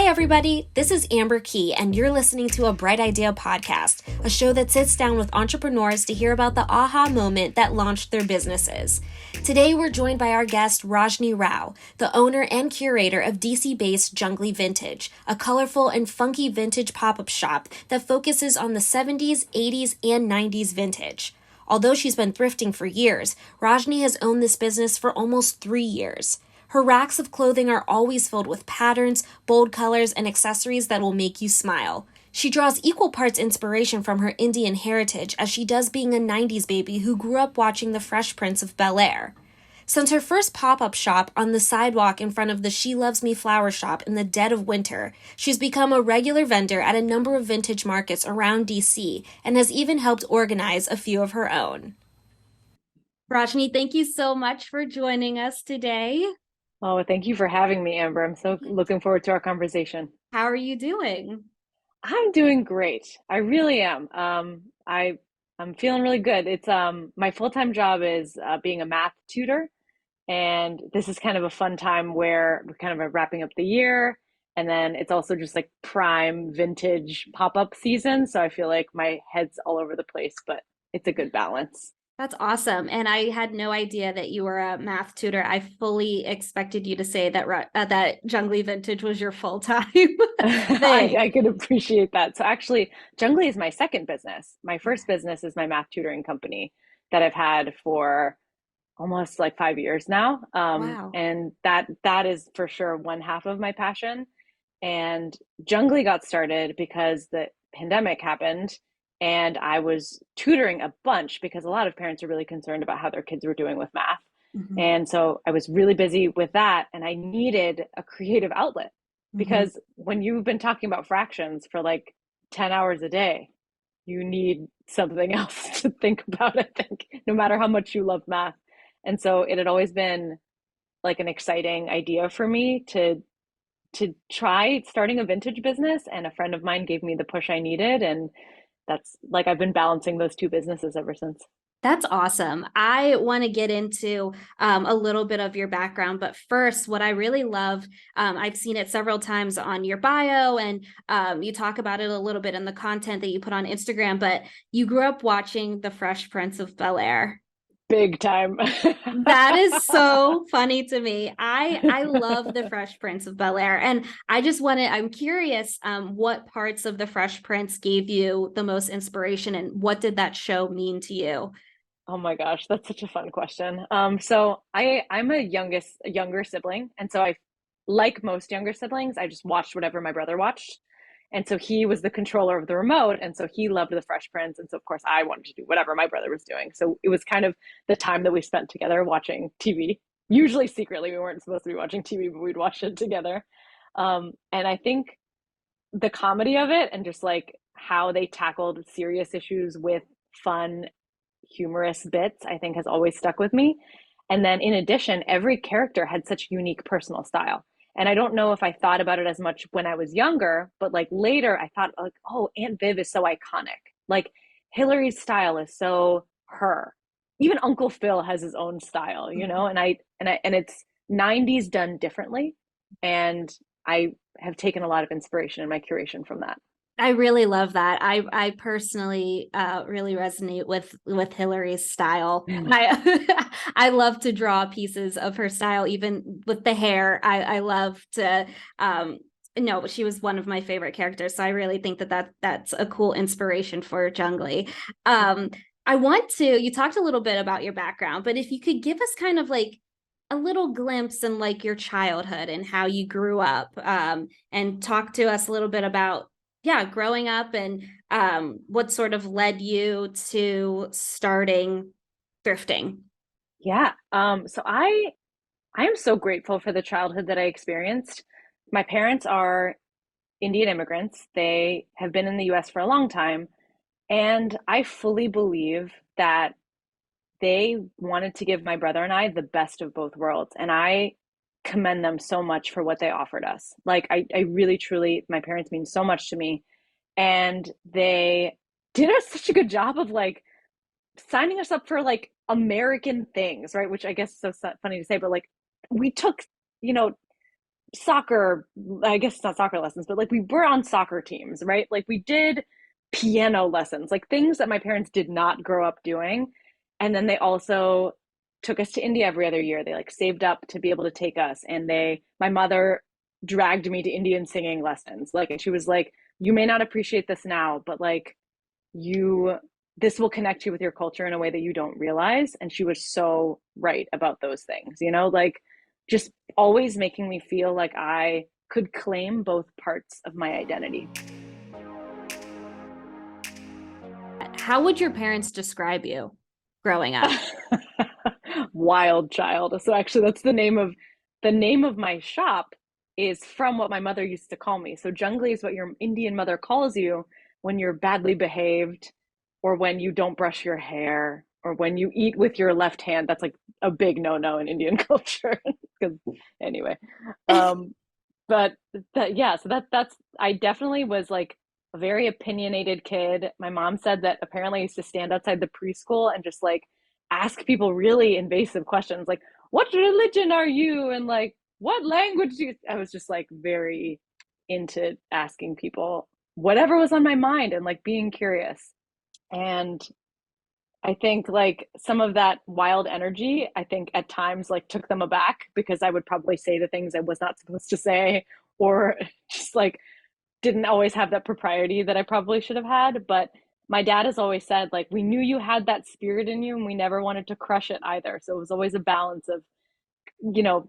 Hey everybody, this is Amber Key, and you're listening to a Bright Idea podcast, a show that sits down with entrepreneurs to hear about the aha moment that launched their businesses. Today we're joined by our guest Rajni Rao, the owner and curator of DC-based Jungli Vintage, a colorful and funky vintage pop-up shop that focuses on the 70s, 80s, and 90s vintage. Although she's been thrifting for years, Rajni has owned this business for almost 3 years. Her racks of clothing are always filled with patterns, bold colors, and accessories that will make you smile. She draws equal parts inspiration from her Indian heritage as she does being a 90s baby who grew up watching The Fresh Prince of Bel-Air. Since her first pop-up shop on the sidewalk in front of the She Loves Me flower shop in the dead of winter, she's become a regular vendor at a number of vintage markets around DC and has even helped organize a few of her own. Rajni, thank you so much for joining us today. Oh, thank you for having me, Amber. I'm so looking forward to our conversation. How are you doing? I'm doing great. I really am. I'm feeling really good. It's my full-time job is being a math tutor, and this is kind of a fun time where we're kind of wrapping up the year, and then it's also just like prime vintage pop-up season. So I feel like my head's all over the place, but it's a good balance. That's awesome. And I had no idea that you were a math tutor. I fully expected you to say that Jungli Vintage was your full-time thing. I could appreciate that. So actually, Jungli is my second business. My first business is my math tutoring company that I've had for almost like 5 years now. Wow. And that is for sure one half of my passion. And Jungli got started because the pandemic happened and I was tutoring a bunch because a lot of parents are really concerned about how their kids were doing with math. Mhm. And so I was really busy with that and I needed a creative outlet Mhm. because when you've been talking about fractions for like 10 hours a day, you need something else to think about, I think, no matter how much you love math. And so it had always been like an exciting idea for me to try starting a vintage business, and a friend of mine gave me the push I needed, and that's like I've been balancing those two businesses ever since. That's awesome. I want to get into a little bit of your background, but first, what I really love, I've seen it several times on your bio, and you talk about it a little bit in the content that you put on Instagram, but you grew up watching The Fresh Prince of Bel-Air. Big time. That is so funny to me. I love The Fresh Prince of Bel-Air, and I'm curious, what parts of The Fresh Prince gave you the most inspiration, and what did that show mean to you? Oh my gosh, that's such a fun question. So I'm a younger sibling, and so I, like most younger siblings, I just watched whatever my brother watched. And so he was the controller of the remote, and so he loved The Fresh Prince, and so of course I wanted to do whatever my brother was doing. So it was kind of the time that we spent together watching TV. Usually secretly, we weren't supposed to be watching TV, but we'd watch it together. And I think the comedy of it and just like how they tackled serious issues with fun humorous bits, I think has always stuck with me. And then in addition, every character had such unique personal style. And I don't know if I thought about it as much when I was younger, but like later I thought like, oh, Aunt Viv is so iconic. Like Hillary's style is so her. Even Uncle Phil has his own style, you know, and it's 90s done differently. And I have taken a lot of inspiration in my curation from that. I really love that. I personally really resonate with Hillary's style. Mm. I I love to draw pieces of her style, even with the hair. I love to no, she was one of my favorite characters. So I really think that's a cool inspiration for Jungly. Um, I want to, you talked a little bit about your background, but if you could give us kind of like a little glimpse in like your childhood and how you grew up, and talk to us a little bit about, yeah, growing up and what sort of led you to starting thrifting. Yeah. I am so grateful for the childhood that I experienced. My parents are Indian immigrants. They have been in the US for a long time, and I fully believe that they wanted to give my brother and I the best of both worlds. And I commend them so much for what they offered us. Like I really truly, my parents mean so much to me. And they did such a good job of like signing us up for like American things, right? Which I guess is so funny to say, but like we took, you know, soccer, I guess it's not soccer lessons, but like we were on soccer teams, right? Like we did piano lessons, like things that my parents did not grow up doing. And then they also took us to India every other year. They like saved up to be able to take us. And my mother dragged me to Indian singing lessons. Like, and she was like, you may not appreciate this now, but like you, this will connect you with your culture in a way that you don't realize. And she was so right about those things, like just always making me feel like I could claim both parts of my identity. How would your parents describe you growing up? Wild child. So actually that's the name of my shop is from what my mother used to call me. So Jungli is what your Indian mother calls you when you're badly behaved or when you don't brush your hair or when you eat with your left hand. That's like a big no-no in Indian culture. Because anyway. But yeah, so that's I definitely was like a very opinionated kid. My mom said that apparently I used to stand outside the preschool and just like ask people really invasive questions like, what religion are you? And like, what language do you? I was just like very into asking people whatever was on my mind and like being curious. And I think like some of that wild energy, I think at times like took them aback because I would probably say the things I was not supposed to say or just like didn't always have that propriety that I probably should have had. But my dad has always said, like, we knew you had that spirit in you and we never wanted to crush it either. So it was always a balance of, you know,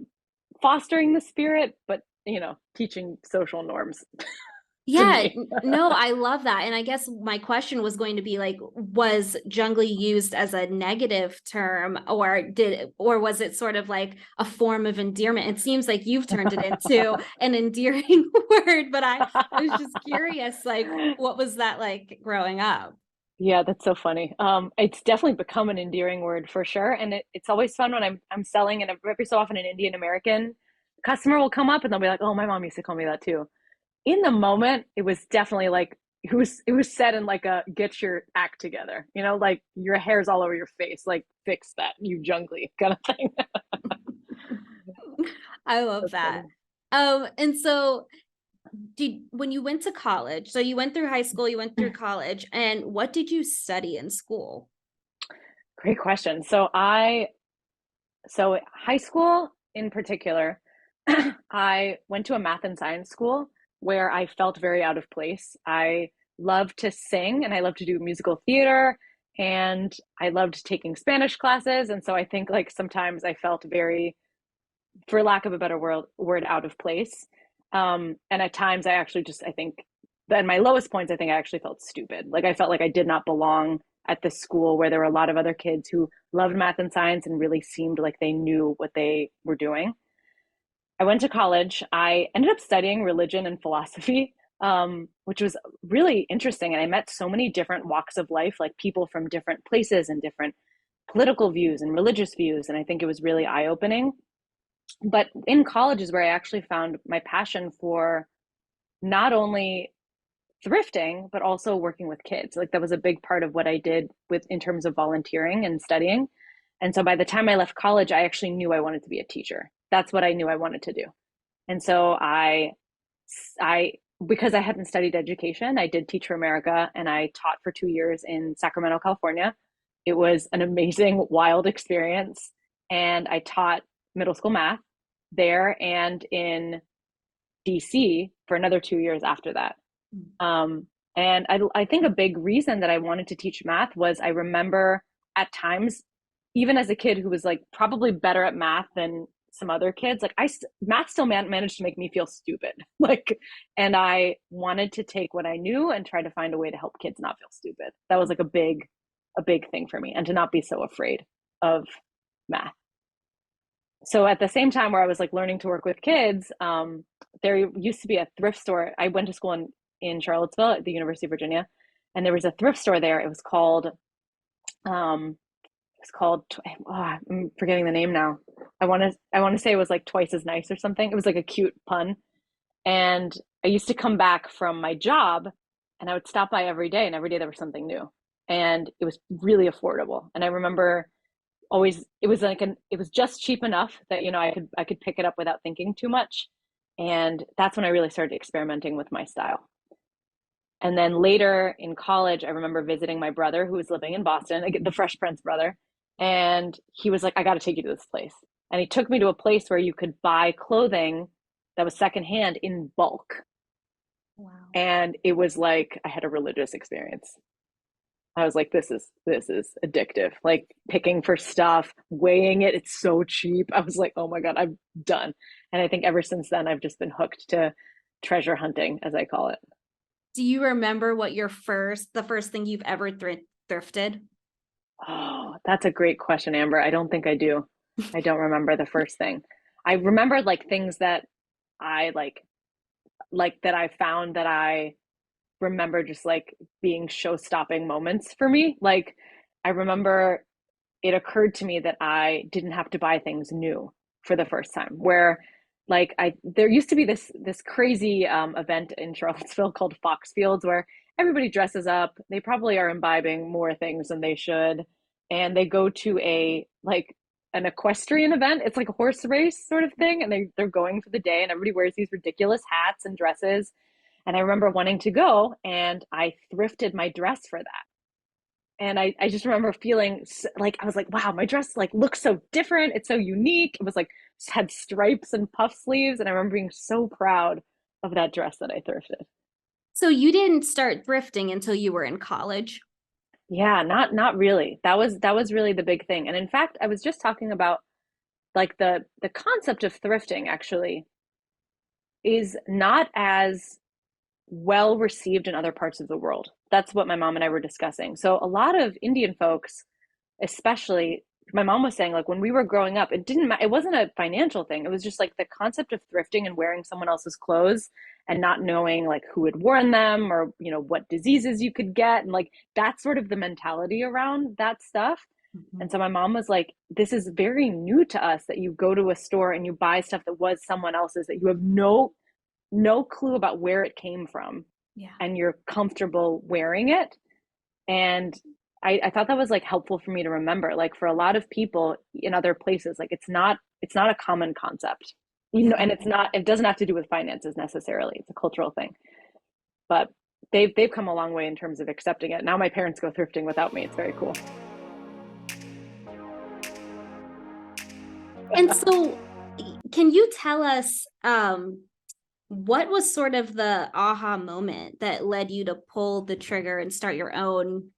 fostering the spirit, but, teaching social norms to Yeah, me. no, I love that. And I guess my question was going to be like, was jungly used as a negative term or was it sort of like a form of endearment? It seems like you've turned it into an endearing word, but I was just curious, like, what was that like growing up? Yeah, that's so funny. It's definitely become an endearing word for sure, and it's always fun when I'm selling, and every so often an Indian American customer will come up and they'll be like, "Oh, my mom used to call me that too." In the moment, it was definitely like it was said in like a get your act together, like your hair's all over your face, like fix that, you jungly kind of thing. I love That's that. funny. And so when you went to college, so you went through high school, you went through college, and what did you study in school? Great question. So high school in particular, I went to a math and science school where I felt very out of place. I love to sing and I love to do musical theater and I loved taking Spanish classes. And so I think like sometimes I felt very, for lack of a better word, out of place. And at times I actually just, I think, at my lowest points, I think I actually felt stupid. Like I felt like I did not belong at this school where there were a lot of other kids who loved math and science and really seemed like they knew what they were doing. I went to college. I ended up studying religion and philosophy, which was really interesting. And I met so many different walks of life, like people from different places and different political views and religious views. And I think it was really eye opening. But in college is where I actually found my passion for not only thrifting, but also working with kids. Like that was a big part of what I did with in terms of volunteering and studying. And so by the time I left college, I actually knew I wanted to be a teacher. That's what I knew I wanted to do. And so I because I hadn't studied education, I did Teach for America and I taught for 2 years in Sacramento, California. It was an amazing, wild experience. And I taught middle school math there and in DC for another 2 years after that. And I think a big reason that I wanted to teach math was I remember at times, even as a kid who was like probably better at math than some other kids, like math still managed to make me feel stupid. Like, and I wanted to take what I knew and try to find a way to help kids not feel stupid. That was like a big thing for me, and to not be so afraid of math. So at the same time where I was like learning to work with kids, there used to be a thrift store. I went to school in Charlottesville at the University of Virginia, and there was a thrift store there. Um, oh, I'm forgetting the name now. I want to say it was like Twice as Nice or something. It was like a cute pun. And I used to come back from my job and I would stop by every day, and every day there was something new. And it was really affordable. And I remember always it was just cheap enough that I could pick it up without thinking too much. And that's when I really started experimenting with my style. And then later in college, I remember visiting my brother who was living in Boston, the Fresh Prince brother. And he was like, I got to take you to this place. And he took me to a place where you could buy clothing that was secondhand in bulk. Wow. And it was like I had a religious experience. I was like, this is addictive. Like picking for stuff, weighing it, it's so cheap. I was like, oh my God, I'm done. And I think ever since then, I've just been hooked to treasure hunting, as I call it. Do you remember what the first thing you've ever thrifted? Oh, that's a great question, Amber. I don't think I do. I don't remember the first thing. I remember like things that I like that I found that I remember just like being show-stopping moments for me. Like I remember it occurred to me that I didn't have to buy things new for the first time. Where like I there used to be this crazy event in Charlottesville called Fox Fields where everybody dresses up. They probably are imbibing more things than they should, and they go to a like an equestrian event. It's like a horse race sort of thing, and they're going for the day, and everybody wears these ridiculous hats and dresses. And I remember wanting to go, and I thrifted my dress for that. And I just remember feeling like I was like, wow, my dress like looks so different. It's so unique. It was like had stripes and puff sleeves, and I remember being so proud of that dress that I thrifted. So you didn't start thrifting until you were in college? Yeah, not really. That was really the big thing. And in fact, I was just talking about like the concept of thrifting actually is not as well received in other parts of the world. That's what my mom and I were discussing. So a lot of Indian folks, especially my mom was saying like when we were growing up, it wasn't a financial thing. It was just like the concept of thrifting and wearing someone else's clothes and not knowing like who had worn them or what diseases you could get, and like that's sort of the mentality around that stuff. Mhm. And so my mom was like, this is very new to us that you go to a store and you buy stuff that was someone else's, that you have no clue about where it came from, Yeah. and you're comfortable wearing it. And I thought that was like helpful for me to remember. Like for a lot of people in other places, like it's not a common concept. Yeah. And it doesn't have to do with finances necessarily. It's a cultural thing. But they've come a long way in terms of accepting it. Now my parents go thrifting without me. It's very cool. And so can you tell us what was sort of the aha moment that led you to pull the trigger and start your own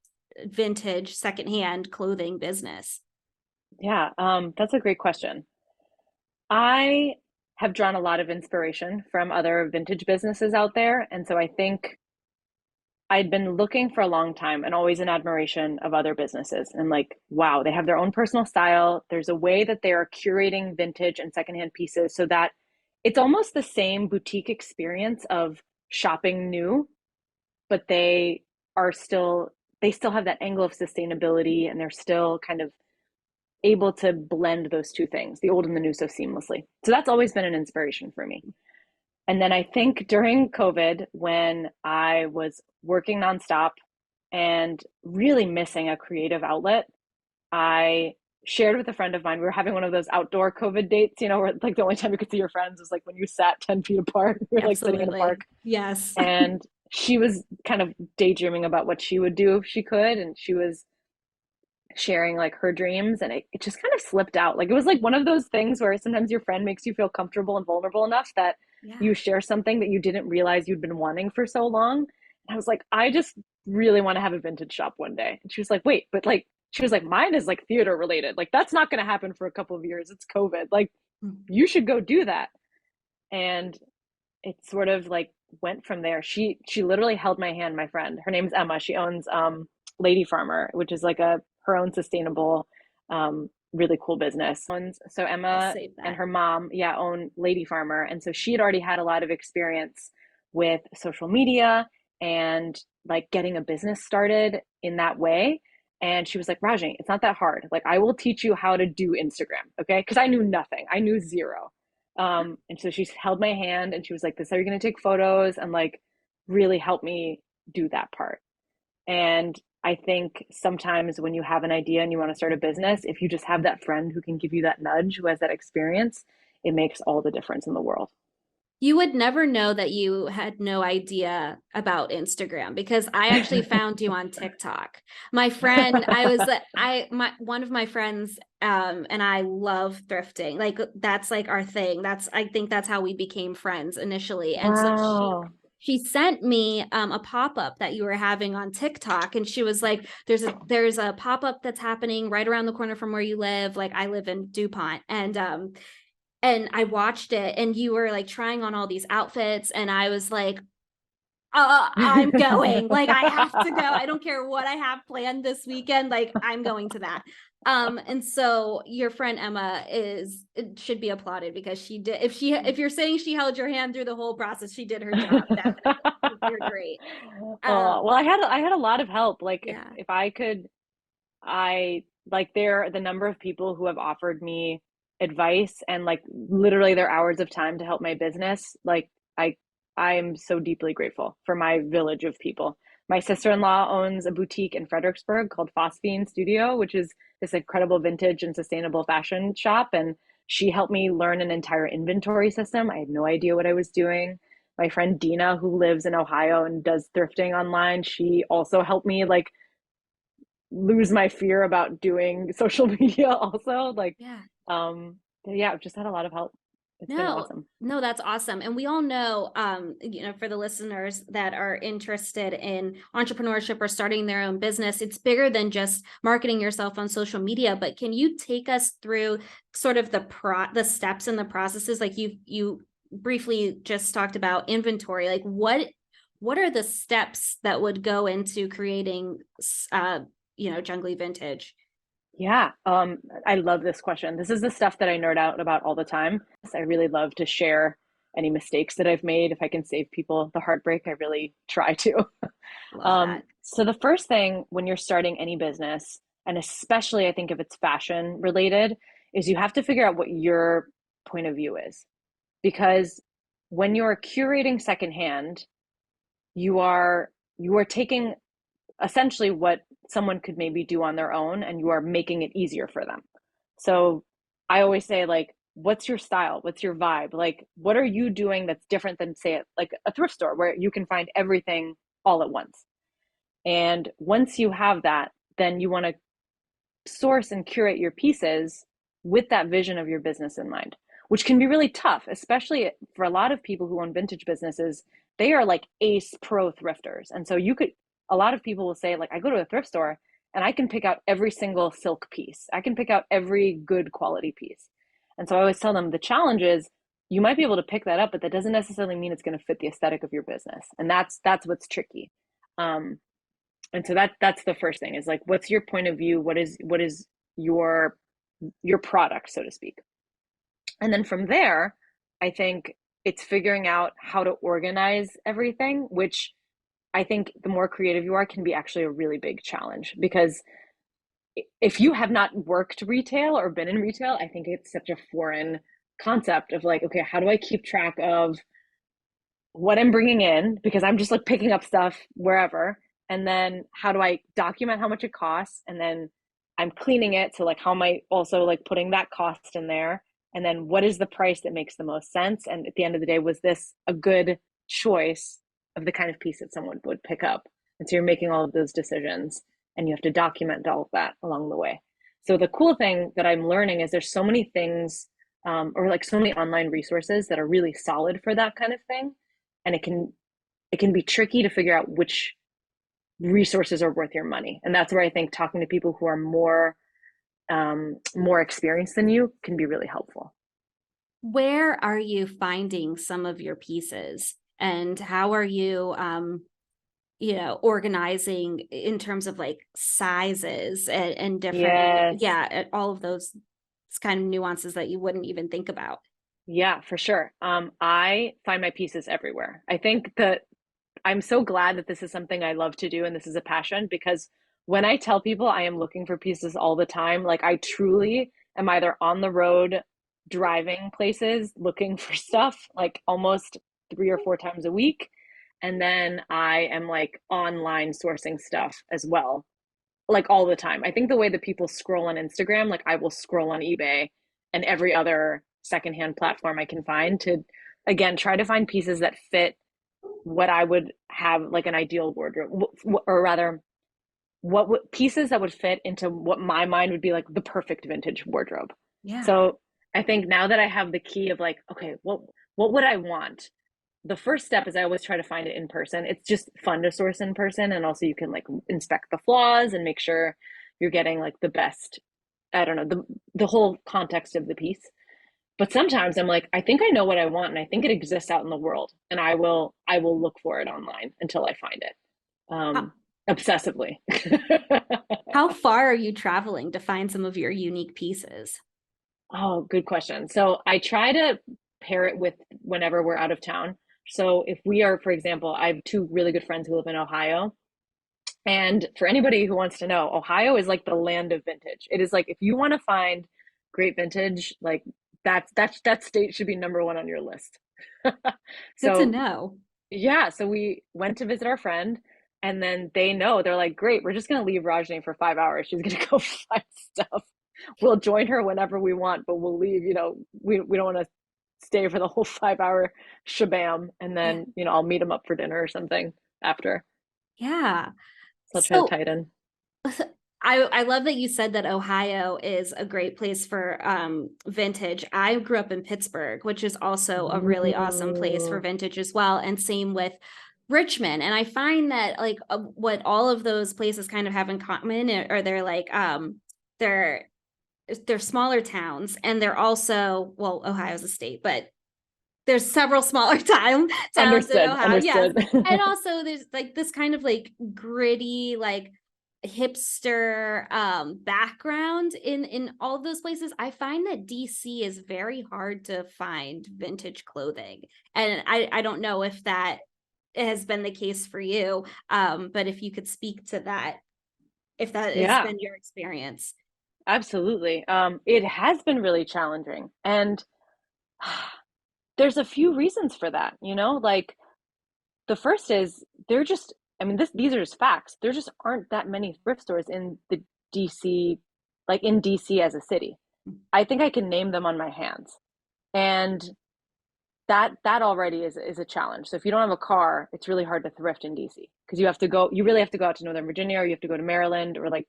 vintage secondhand clothing business? Yeah, that's a great question. I have drawn a lot of inspiration from other vintage businesses out there. And so I think I'd been looking for a long time and always in admiration of other businesses. And like, wow, they have their own personal style. There's a way that they are curating vintage and secondhand pieces so that it's almost the same boutique experience of shopping new, but they still have that angle of sustainability, and they're still kind of able to blend those two things, the old and the new, so seamlessly. So that's always been an inspiration for me. And then I think during COVID, when I was working nonstop and really missing a creative outlet, I shared with a friend of mine. We were having one of those outdoor COVID dates, where like the only time you could see your friends was like when you sat 10 feet apart. We were like sitting in a Absolutely. park. Yes. And she was kind of daydreaming about what she would do if she could. And she was sharing like her dreams, and it just kind of slipped out. Like it was like one of those things where sometimes your friend makes you feel comfortable and vulnerable enough that Yeah. you share something that you didn't realize you'd been wanting for so long. And I was like, I just really want to have a vintage shop one day. And she was like, wait, but like she was like, mine is like theater related. Like that's not going to happen for a couple of years. It's COVID. Like Mhm. you should go do that. And it sort of like went from there. She literally held my hand, my friend. Her name's Emma. She owns Lady Farmer, which is like a her own sustainable really cool business. So I'll Emma save and that. her mom, yeah, own Lady Farmer. And so she had already had a lot of experience with social media and like getting a business started in that way. And she was like, Rajni, it's not that hard. Like, I will teach you how to do Instagram. Okay. Cause I knew nothing. I knew zero. And so she held my hand and she was like, this is how you're going to take photos, and like really help me do that part. And I think sometimes when you have an idea and you want to start a business, if you just have that friend who can give you that nudge, who has that experience, it makes all the difference in the world. You would never know that you had no idea about Instagram because I actually found you on TikTok. My friend, I was I my one of my friends and I love thrifting. Like that's like our thing. That's I think that's how we became friends initially. And so Wow. she sent me a pop-up that you were having on TikTok and she was like there's a pop-up that's happening right around the corner from where you live. Like I live in DuPont and I watched it and you were like trying on all these outfits and I was like I'm going. Like I have to go. I don't care what I have planned this weekend. Like I'm going to that. And so your friend Emma is it should be applauded because she did if you're saying she held your hand through the whole process, she did her job, definitely. You're great. Oh, well, I had a lot of help. Like Yeah. if I could, I like there the number of people who have offered me advice and like literally their hours of time to help my business. Like I I am so deeply grateful for my village of people. My sister-in-law owns a boutique in Fredericksburg called Phosphine Studio, which is this incredible vintage and sustainable fashion shop. And she helped me learn an entire inventory system. I had no idea what I was doing. My friend Dina, who lives in Ohio and does thrifting online, she also helped me like lose my fear about doing social media also. Like, Yeah. yeah, I've just had a lot of help. It's been No, awesome. no, that's awesome. And we all know, for the listeners that are interested in entrepreneurship or starting their own business, it's bigger than just marketing yourself on social media. But can you take us through sort of the steps and the processes? Like you briefly just talked about inventory. Like what are the steps that would go into creating, Jungly Vintage? Yeah, I love this question. This is the stuff that I nerd out about all the time. I really love to share any mistakes that I've made. If I can save people the heartbreak, I really try to. Love that. So the first thing when you're starting any business, and especially I think if it's fashion related, is you have to figure out what your point of view is. Because when you're curating secondhand, you are taking essentially what someone could maybe do on their own and you are making it easier for them. So I always say like what's your style? What's your vibe? Like what are you doing that's different than say like a thrift store where you can find everything all at once. And once you have that, then you want to source and curate your pieces with that vision of your business in mind, which can be really tough, especially for a lot of people who own vintage businesses. They are like ace pro thrifters. And so a lot of people will say, like, I go to a thrift store and I can pick out every single silk piece, I can pick out every good quality piece. And so I always tell them the challenge is you might be able to pick that up, but that doesn't necessarily mean it's going to fit the aesthetic of your business. And that's what's tricky. Um, and so that's the first thing is like what's your point of view, what is your your product, so to speak. And then from there I think it's figuring out how to organize everything, which I think the more creative you are can be actually a really big challenge because if you have not worked retail or been in retail, I think it's such a foreign concept of like, okay, how do I keep track of what I'm bringing in because I'm just like picking up stuff wherever. And then how do I document how much it costs? And then I'm cleaning it. So like how am I also like putting that cost in there? And then what is the price that makes the most sense? And at the end of the day, was this a good choice of the kind of piece that someone would pick up? And so you're making all of those decisions and you have to document all of that along the way. So the cool thing that I'm learning is there's so many things or like so many online resources that are really solid for that kind of thing, and it can be tricky to figure out which resources are worth your money. And that's where I think talking to people who are more experienced than you can be really helpful. Where are you finding some of your pieces and how are you organizing in terms of like sizes and different Yes. all of those kind of nuances that you wouldn't even think about. Yeah, for sure. I find my pieces everywhere. I think that I'm so glad that this is something I love to do and this is a passion because when I tell people I am looking for pieces all the time, like I truly am either on the road driving places looking for stuff like almost 3 or 4 times a week. And then I am like online sourcing stuff as well, like all the time. I think the way that people scroll on Instagram, like I will scroll on eBay and every other secondhand platform I can find to again, try to find pieces that fit what I would have like an ideal wardrobe, or rather, pieces that would fit into what my mind would be like the perfect vintage wardrobe. Yeah. So I think now that I have the key of like, okay, what would I want? The first step is I always try to find it in person. It's just fun to source in person, and also you can like inspect the flaws and make sure you're getting like the best, I don't know, the whole context of the piece. But sometimes I'm like, I think I know what I want and I think it exists out in the world, and I will look for it online until I find it. How, Um Obsessively. how far are you traveling to find some of your unique pieces? Oh, good question. So I try to pair it with whenever we're out of town. So if we are, for example, I have two really good friends who live in Ohio. And for anybody who wants to know, Ohio is like the land of vintage. It is like if you want to find great vintage, like that state should be number one on your list. Good to So know. yeah, so we went to visit our friend, and then they know, they're like, great, we're just gonna leave Rajni for 5 hours. She's gonna go find stuff. We'll join her whenever we want, but we'll leave, we don't want to stay for the whole 5 hour shabam. And Yeah. then, I'll meet them up for dinner or something after. Yeah. So I'll try to So tighten. I love that you said that Ohio is a great place for vintage. I grew up in Pittsburgh, which is also a really awesome place for Ooh, vintage as well. And same with Richmond. And I find that like what all of those places kind of have in common are they're like they're they're smaller towns, and they're also, well, Ohio's a state, but there's several smaller towns in understood, Ohio. Yes. understood. And also there's like this kind of like gritty, like hipster background in all of those places. I find that DC is very hard to find vintage clothing. And I don't know if that has been the case for you. But if you could speak to that, if that has Yeah, been your experience. absolutely. It has been really challenging. And there's a few reasons for that, like the first is they're just, I mean, these are just facts. There just aren't that many thrift stores in the DC, like in DC as a city. I think I can name them on my hands. And that already is a challenge. So if you don't have a car, it's really hard to thrift in DC because you really have to go out to Northern Virginia, or you have to go to Maryland, or like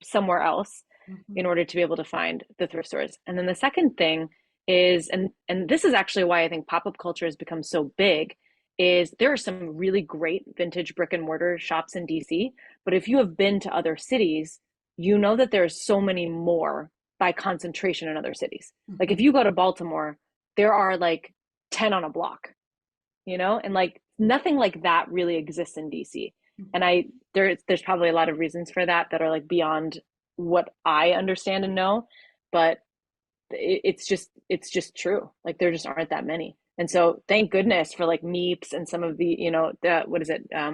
somewhere else Mhm. in order to be able to find the thrift stores. And then the second thing is, and this is actually why I think pop-up culture has become so big, is there are some really great vintage brick and mortar shops in DC, but if you have been to other cities, you know that there's so many more by concentration in other cities. Like if Mhm. you go to Baltimore, there are like 10 on a block, and like nothing like that really exists in DC. And there's probably a lot of reasons for that are like beyond what I understand and know, but it's just true. Like there just aren't that many. And so thank goodness for like Meeps and some of the what is it? I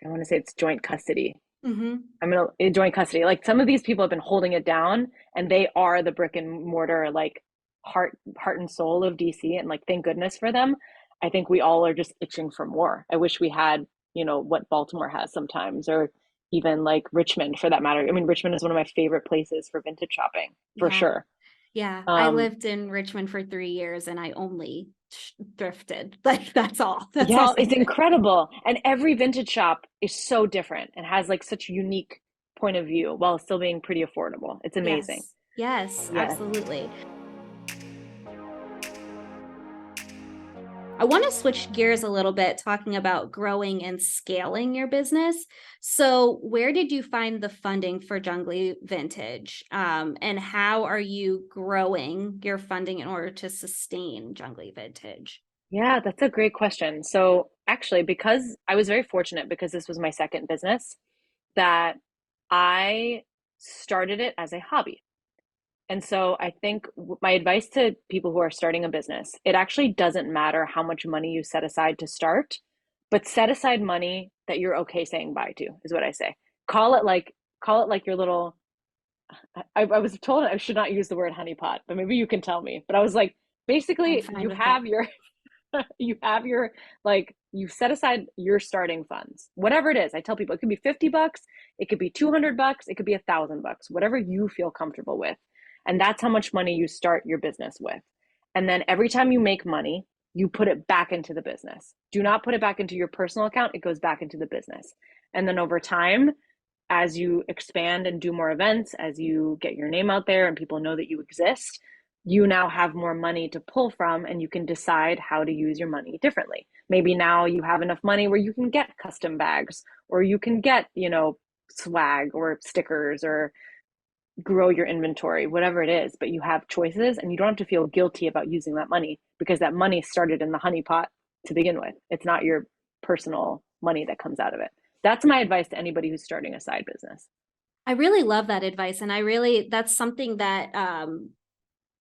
want to say it's joint custody. Mhm. I'm gonna joint custody. Like some of these people have been holding it down, and they are the brick and mortar like heart and soul of DC. And like thank goodness for them. I think we all are just itching for more. I wish we had what Baltimore has sometimes, or even like Richmond for that matter. I mean, Richmond is one of my favorite places for vintage shopping for Yeah. sure. Yeah, I Um, lived in Richmond for 3 years and I only thrifted. Like that's all. That's yes, all I it's did. incredible, and every vintage shop is so different and has like such unique point of view while still being pretty affordable. It's amazing. Yes. Yes, Yes. absolutely. I want to switch gears a little bit, talking about growing and scaling your business. So, where did you find the funding for Jungli Vintage? And how are you growing your funding in order to sustain Jungli Vintage? Yeah, that's a great question. So, actually, because I was very fortunate because this was my second business, that I started it as a hobby. And so, I think my advice to people who are starting a business, it actually doesn't matter how much money you set aside to start, but set aside money that you're okay saying bye to, is what I say. Call it like your little, I was told I should not use the word honeypot, but maybe you can tell me. But I was like, I'm basically, fine you with that. have your you have your, like, you set aside your starting funds, whatever it is. I tell people it could be $50, it could be $200, it could be $1,000, whatever you feel comfortable with. And that's how much money you start your business with. And then every time you make money, you put it back into the business. Do not put it back into your personal account. It goes back into the business. And then over time, as you expand and do more events, as you get your name out there and people know that you exist, you now have more money to pull from, and you can decide how to use your money differently. Maybe now you have enough money where you can get custom bags, or you can get, swag or stickers, or grow your inventory, whatever it is, but you have choices and you don't have to feel guilty about using that money, because that money started in the honey pot to begin with. It's not your personal money that comes out of it. That's my advice to anybody who's starting a side business. I really love that advice. And that's something that,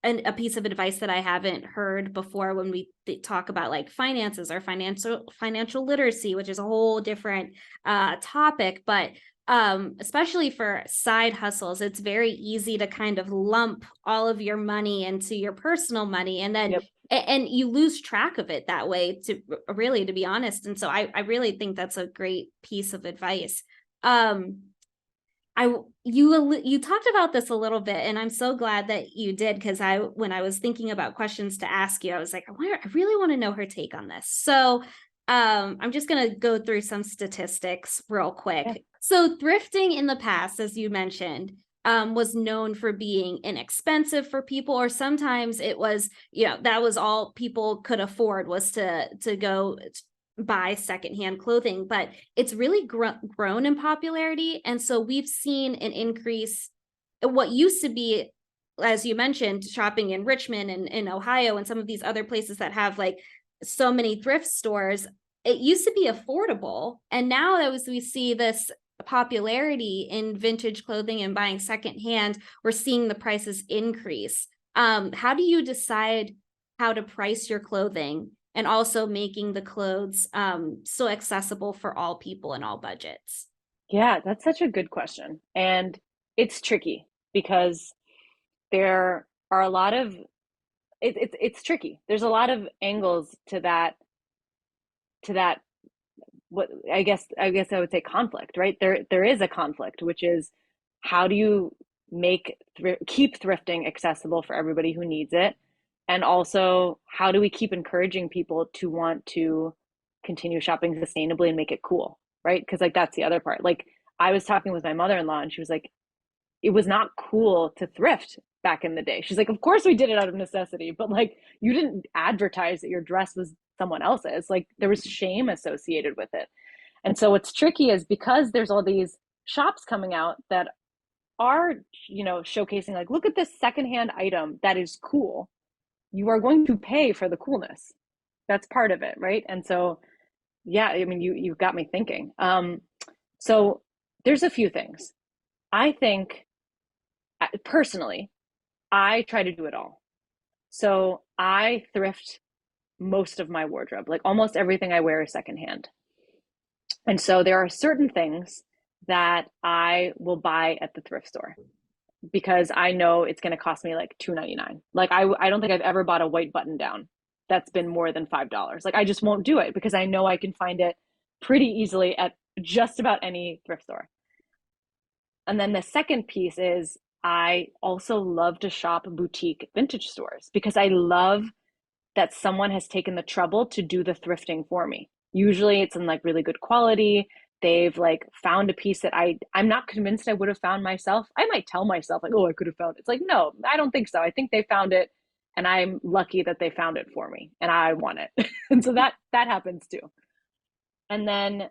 and a piece of advice that I haven't heard before when we talk about like finances or financial literacy, which is a whole different topic. But especially for side hustles, it's very easy to kind of lump all of your money into your personal money, and then and you lose track of it that way, to be honest. And so I really think that's a great piece of advice. You talked about this a little bit, and I'm so glad that you did, because when I was thinking about questions to ask you, I was like, I really want to know her take on this. So I'm just going to go through some statistics real quick. Yeah. So thrifting in the past, as you mentioned, was known for being inexpensive for people, or sometimes it was, that was all people could afford, was to go buy secondhand clothing. But it's really grown in popularity. And so we've seen an increase. What used to be, as you mentioned, shopping in Richmond and in Ohio and some of these other places that have like so many thrift stores, it used to be affordable. And now as we see this popularity in vintage clothing and buying secondhand, we're seeing the prices increase. How do you decide how to price your clothing, and also making the clothes so accessible for all people and all budgets? Yeah, that's such a good question. And it's tricky because there are a lot of it's tricky. There's a lot of angles to that what I guess I would say conflict, right? There is a conflict, which is, how do you keep thrifting accessible for everybody who needs it? And also, how do we keep encouraging people to want to continue shopping sustainably and make it cool, right? Because like that's the other part. Like, I was talking with my mother-in-law, and she was like, it was not cool to thrift back in the day. She's like, of course we did it out of necessity, but like, you didn't advertise that your dress was someone else's. Like, there was shame associated with it. And so what's tricky is, because there's all these shops coming out that are, showcasing like, look at this secondhand item that is cool. You are going to pay for the coolness. That's part of it, right? And so, yeah, I mean, you've got me thinking. So there's a few things. I think, personally, I try to do it all. So I thrift most of my wardrobe. Like, almost everything I wear is secondhand. And so there are certain things that I will buy at the thrift store, because I know it's going to cost me like $2.99. Like, I don't think I've ever bought a white button down that's been more than $5. Like, I just won't do it, because I know I can find it pretty easily at just about any thrift store. And then the second piece is, I also love to shop boutique vintage stores, because I love that someone has taken the trouble to do the thrifting for me. Usually it's in like really good quality. They've like found a piece that I'm not convinced I would have found myself. I might tell myself like, oh, I could have found it. It's like, no, I don't think so. I think they found it, and I'm lucky that they found it for me, and I want it. And so that happens too. And then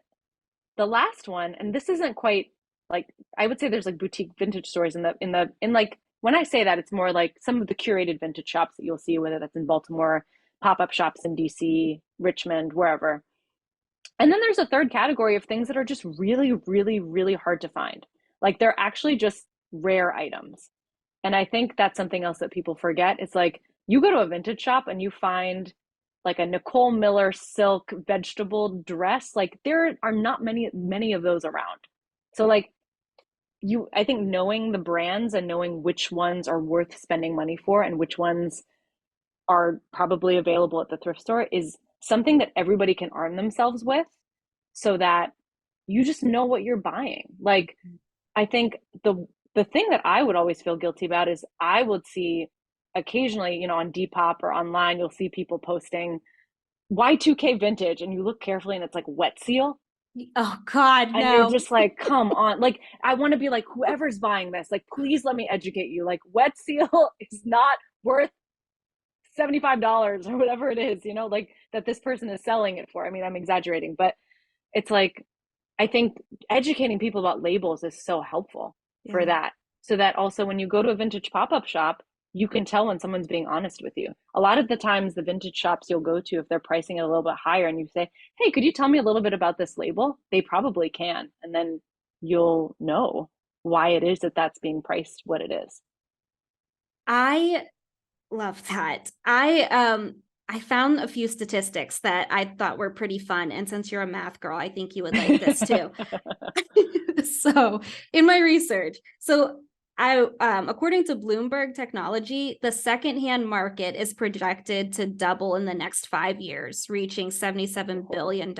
the last one, and this isn't quite like, I would say there's like boutique vintage stores in like, when I say that, it's more like some of the curated vintage shops that you'll see, whether that's in Baltimore, pop-up shops in DC, Richmond, wherever. And then there's a third category of things that are just really, really, really hard to find. Like, they're actually just rare items. And I think that's something else that people forget. It's like, you go to a vintage shop and you find like a Nicole Miller silk vegetable dress. Like, there are not many of those around. So like, I think knowing the brands and knowing which ones are worth spending money for and which ones are probably available at the thrift store is something that everybody can arm themselves with, so that you just know what you're buying. Like, I think the thing that I would always feel guilty about is, I would see occasionally, on Depop or online, you'll see people posting Y2K vintage, and you look carefully and it's like wet seal. Oh God, And you're no. just like, come on. Like, I want to be like, whoever's buying this, like, please let me educate you. Like, wet seal is not worth $75 or whatever it is, like that this person is selling it for. I mean, I'm exaggerating, but it's like, I think educating people about labels is so helpful for Yeah. that. So that also when you go to a vintage pop-up shop, you can tell when someone's being honest with you. A lot of the times, the vintage shops you'll go to, if they're pricing it a little bit higher and you say, hey, could you tell me a little bit about this label? They probably can. And then you'll know why it is that that's being priced what it is. I love that. I found a few statistics that I thought were pretty fun. And since you're a math girl, I think you would like this too. So in my research, according to Bloomberg Technology, the secondhand market is projected to double in the next 5 years, reaching $77 billion.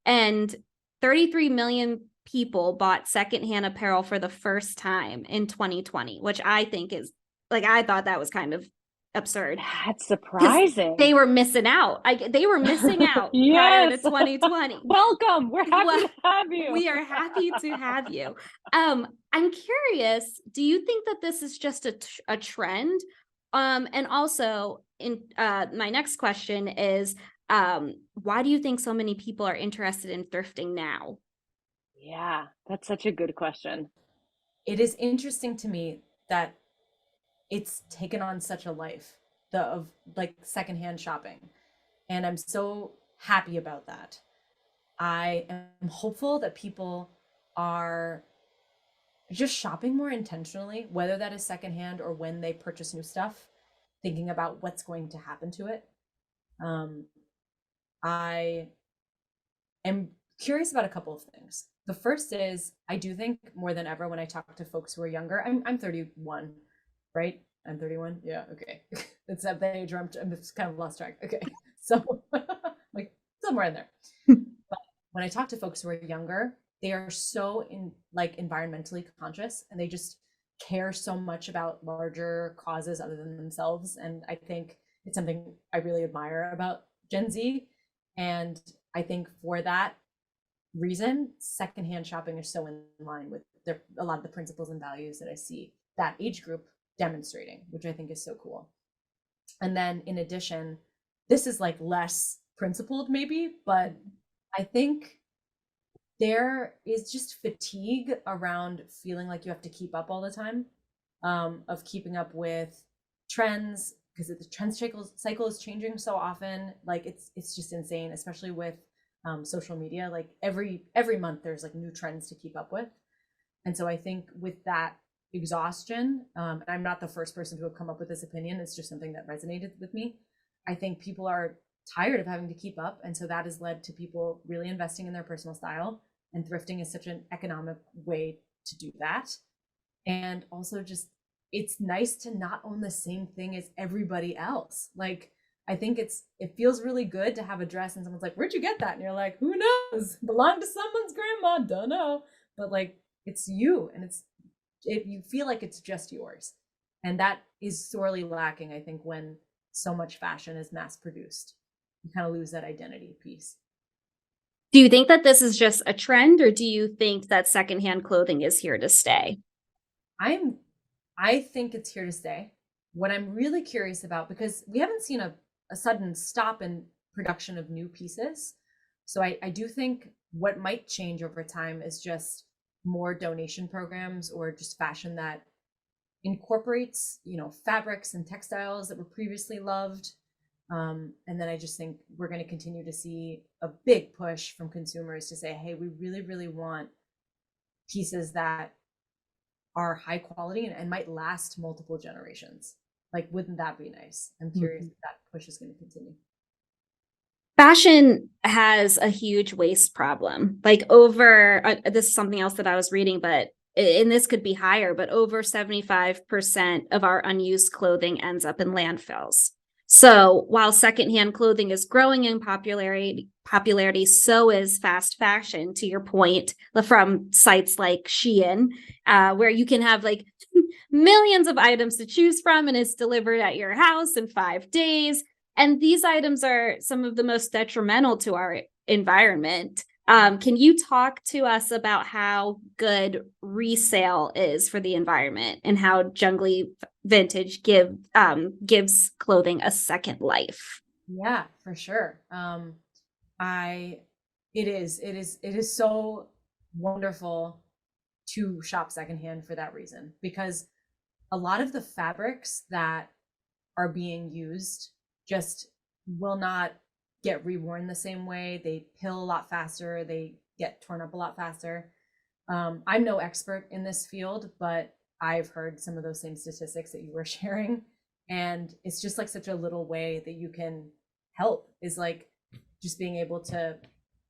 And 33 million people bought secondhand apparel for the first time in 2020, which I think is like, I thought that was kind of absurd. That's Because surprising. they were missing out. They were missing out prior to Yes. 2020. Welcome. We're happy to have you. We are happy to have you. I'm curious, do you think that this is just a trend? And also, my next question is, why do you think so many people are interested in thrifting now? Yeah, that's such a good question. It is interesting to me that it's taken on such a life, the of like secondhand shopping. And I'm so happy about that. I am hopeful that people are just shopping more intentionally, whether that is secondhand or when they purchase new stuff, thinking about what's going to happen to it. Um, I am curious about a couple of things. The first is I do think more than ever when I talk to folks who are younger, I'm 31, right? I'm 31. Yeah, okay. It's at the age where I'm just kind of lost track. Okay. So like somewhere in there. But when I talk to folks who are younger, they are so environmentally conscious, and they just care so much about larger causes other than themselves. And I think it's something I really admire about Gen Z. And I think for that reason, secondhand shopping is so in line with a lot of the principles and values that I see that age group demonstrating, which I think is so cool. And then in addition, this is like less principled maybe, but I think there is just fatigue around feeling like you have to keep up all the time, of keeping up with trends, because the trend cycle is changing so often. Like it's just insane, especially with social media. Like every month there's like new trends to keep up with. And so I think with that exhaustion, and I'm not the first person to have come up with this opinion, it's just something that resonated with me. I think people are tired of having to keep up. And so that has led to people really investing in their personal style. And thrifting is such an economic way to do that. And also just, it's nice to not own the same thing as everybody else. Like, I think it feels really good to have a dress and someone's like, where'd you get that? And you're like, who knows? Belonged to someone's grandma, don't know. But like, it's you, and you feel like it's just yours. And that is sorely lacking, I think, when so much fashion is mass produced. You kind of lose that identity piece. Do you think that this is just a trend, or do you think that secondhand clothing is here to stay? I think it's here to stay. What I'm really curious about, because we haven't seen a sudden stop in production of new pieces. So I do think what might change over time is just more donation programs, or just fashion that incorporates, fabrics and textiles that were previously loved. And then I just think we're going to continue to see a big push from consumers to say, hey, we really, really want pieces that are high quality and might last multiple generations. Like, wouldn't that be nice? I'm curious if that push is going to continue. Fashion has a huge waste problem. Like this is something else that I was reading, and this could be higher, but over 75% of our unused clothing ends up in landfills. So while secondhand clothing is growing in popularity, so is fast fashion, to your point, from sites like Shein, where you can have like millions of items to choose from and it's delivered at your house in 5 days. And these items are some of the most detrimental to our environment. Can you talk to us about how good resale is for the environment and how Jungli Vintage gives clothing a second life? Yeah, for sure. I it is so wonderful to shop secondhand for that reason, because a lot of the fabrics that are being used just will not get reworn the same way. They pill a lot faster, they get torn up a lot faster. I'm no expert in this field, but I've heard some of those same statistics that you were sharing. And it's just like such a little way that you can help, is like just being able to,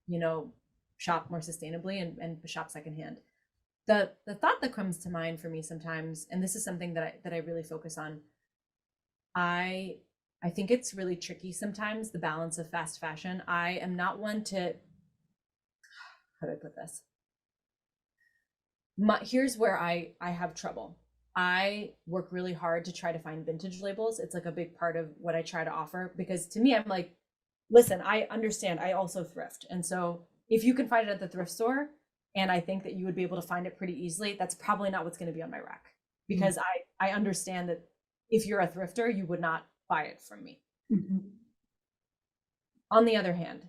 you know, shop more sustainably and shop secondhand. The thought that comes to mind for me sometimes, and this is something that I really focus on, I think it's really tricky sometimes, the balance of fast fashion. I am not one to, how do I put this? Here's where I have trouble. I work really hard to try to find vintage labels. It's like a big part of what I try to offer, because to me, I'm like, listen, I understand, I also thrift. And so if you can find it at the thrift store, and I think that you would be able to find it pretty easily, that's probably not what's going to be on my rack, because I understand that if you're a thrifter, you would not buy it from me. Mm-hmm. On the other hand,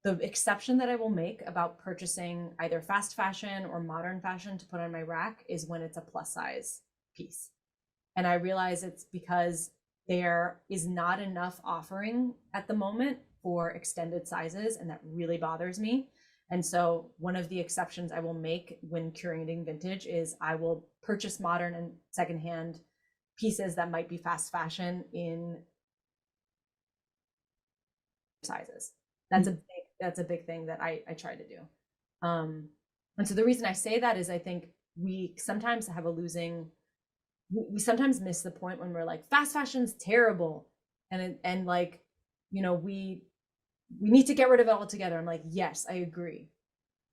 the exception that I will make about purchasing either fast fashion or modern fashion to put on my rack is when it's a plus size piece. And I realize it's because there is not enough offering at the moment for extended sizes, and that really bothers me. And so one of the exceptions I will make when curating vintage is I will purchase modern and secondhand pieces that might be fast fashion in sizes. That's a big thing that I try to do. And so the reason I say that is I think we sometimes have we sometimes miss the point when we're like, fast fashion's terrible. And like, you know, we need to get rid of it altogether. I'm like, yes, I agree.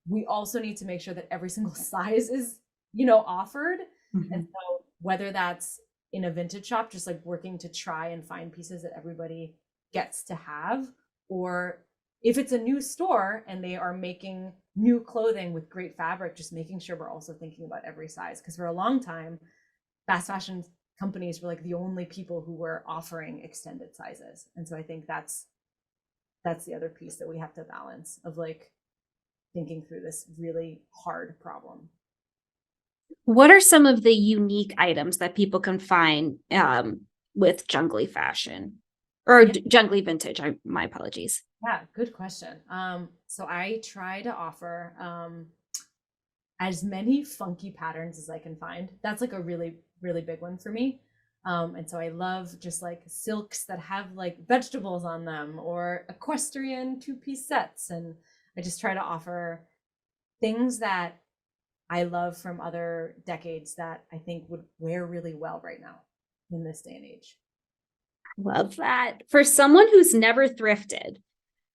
We also need to make sure that every single size is, you know, offered. Mm-hmm. And so whether that's in a vintage shop, just like working to try and find pieces that everybody gets to have, or if it's a new store and they are making new clothing with great fabric, just making sure we're also thinking about every size. Because for a long time, fast fashion companies were like the only people who were offering extended sizes. And so I think that's the other piece that we have to balance, of like thinking through this really hard problem. What are some of the unique items that people can find with Jungli fashion or Jungli Vintage? My apologies. Yeah, good question. So I try to offer as many funky patterns as I can find. That's like a really, really big one for me. And so I love just like silks that have like vegetables on them, or equestrian 2-piece sets. And I just try to offer things that I love from other decades that I think would wear really well right now in this day and age. Love that. For someone who's never thrifted,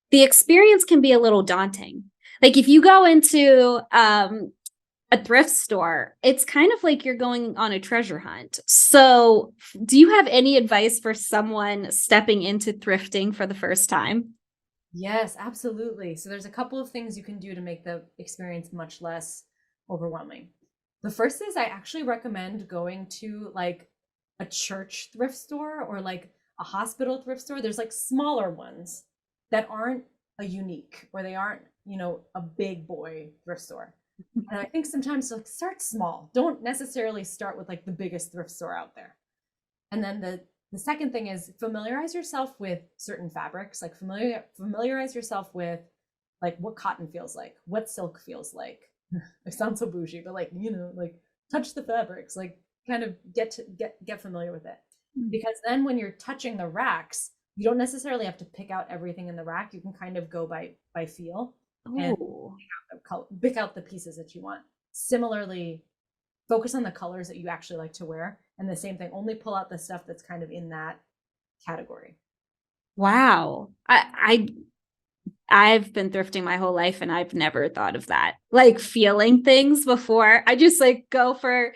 the experience can be a little daunting. Like if you go into a thrift store, it's kind of like you're going on a treasure hunt. So do you have any advice for someone stepping into thrifting for the first time? Yes, absolutely. So there's a couple of things you can do to make the experience much less overwhelming. The first is I actually recommend going to like a church thrift store or like a hospital thrift store. There's like smaller ones that aren't a unique, or they aren't, you know, a big boy thrift store. And I think sometimes like start small. Don't necessarily start with like the biggest thrift store out there. And then the second thing is familiarize yourself with certain fabrics. Like familiarize yourself with like what cotton feels like, what silk feels like. I sound so bougie, but like, you know, like touch the fabrics, like kind of get familiar with it. Because then when you're touching the racks, you don't necessarily have to pick out everything in the rack. You can kind of go by feel. Ooh. And pick out the pieces that you want. Similarly, focus on the colors that you actually like to wear. And the same thing, only pull out the stuff that's kind of in that category. Wow. I've been thrifting my whole life and I've never thought of that. Like feeling things before. I just like go for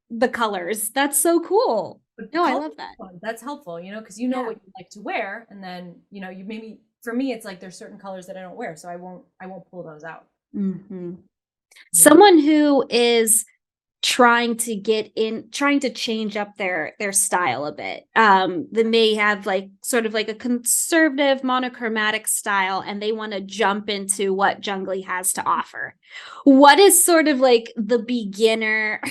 the colors. That's so cool. But No, I color, love that. that's helpful, because you know Yeah. what you like to wear, and then you maybe for me it's like there's certain colors that I don't wear, so I won't pull those out. Hmm. Yeah. Someone who is trying to change up their style a bit. They may have like sort of like a conservative monochromatic style and they want to jump into what Jungli has to offer. What is sort of like the beginner